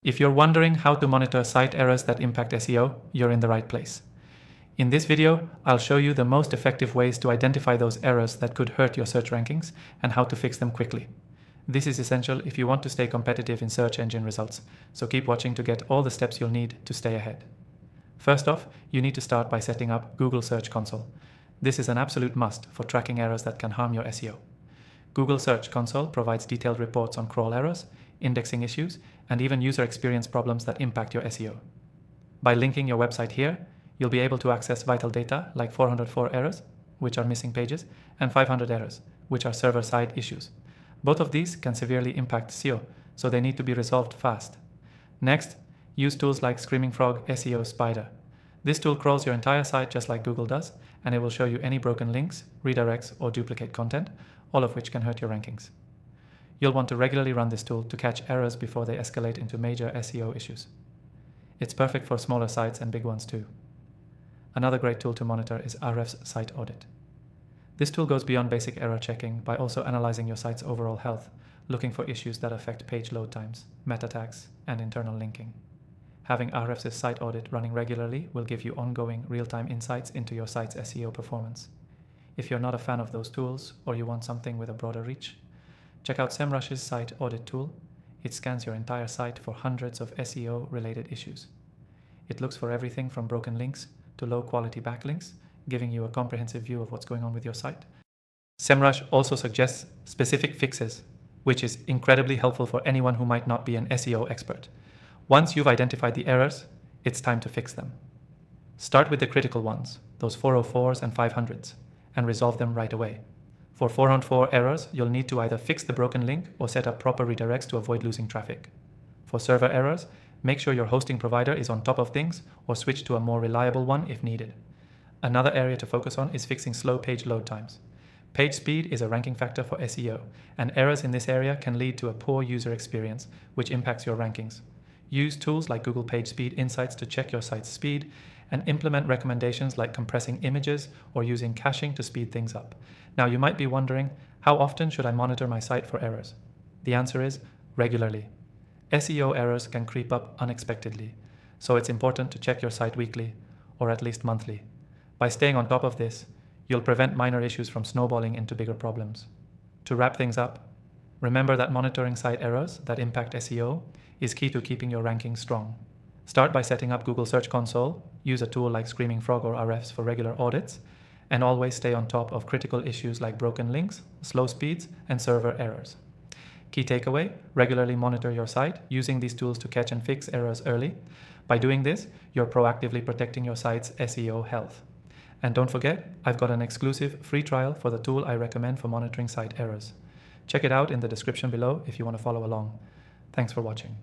If you're wondering how to monitor site errors that impact SEO, you're in the right place. In this video, I'll show you the most effective ways to identify those errors that could hurt your search rankings and how to fix them quickly. This is essential if you want to stay competitive in search engine results, so keep watching to get all the steps you'll need to stay ahead. First off, you need to start by setting up Google Search Console. This is an absolute must for tracking errors that can harm your SEO. Google Search Console provides detailed reports on crawl errors, indexing issues, and even user experience problems that impact your SEO. By linking your website here, you'll be able to access vital data like 404 errors, which are missing pages, and 500 errors, which are server-side issues. Both of these can severely impact SEO, so they need to be resolved fast. Next, use tools like Screaming Frog SEO Spider. This tool crawls your entire site just like Google does, and it will show you any broken links, redirects, or duplicate content, all of which can hurt your rankings. You'll want to regularly run this tool to catch errors before they escalate into major SEO issues. It's perfect for smaller sites and big ones too. Another great tool to monitor is Ahrefs Site Audit. This tool goes beyond basic error checking by also analyzing your site's overall health, looking for issues that affect page load times, meta tags, and internal linking. Having Ahrefs' Site Audit running regularly will give you ongoing real-time insights into your site's SEO performance. If you're not a fan of those tools, or you want something with a broader reach, check out SEMrush's Site Audit tool. It scans your entire site for hundreds of SEO-related issues. It looks for everything from broken links to low-quality backlinks, giving you a comprehensive view of what's going on with your site. SEMrush also suggests specific fixes, which is incredibly helpful for anyone who might not be an SEO expert. Once you've identified the errors, it's time to fix them. Start with the critical ones, those 404s and 500s, and resolve them right away. For 404 errors, you'll need to either fix the broken link or set up proper redirects to avoid losing traffic. For server errors, make sure your hosting provider is on top of things or switch to a more reliable one if needed. Another area to focus on is fixing slow page load times. Page speed is a ranking factor for SEO, and errors in this area can lead to a poor user experience, which impacts your rankings. Use tools like Google Page Speed Insights to check your site's speed, and implement recommendations like compressing images or using caching to speed things up. Now you might be wondering, how often should I monitor my site for errors? The answer is regularly. SEO errors can creep up unexpectedly, so it's important to check your site weekly, or at least monthly. By staying on top of this, you'll prevent minor issues from snowballing into bigger problems. To wrap things up, remember that monitoring site errors that impact SEO is key to keeping your rankings strong. Start by setting up Google Search Console, use a tool like Screaming Frog or Ahrefs for regular audits, and always stay on top of critical issues like broken links, slow speeds, and server errors. Key takeaway, regularly monitor your site using these tools to catch and fix errors early. By doing this, you're proactively protecting your site's SEO health. And don't forget, I've got an exclusive free trial for the tool I recommend for monitoring site errors. Check it out in the description below if you want to follow along. Thanks for watching.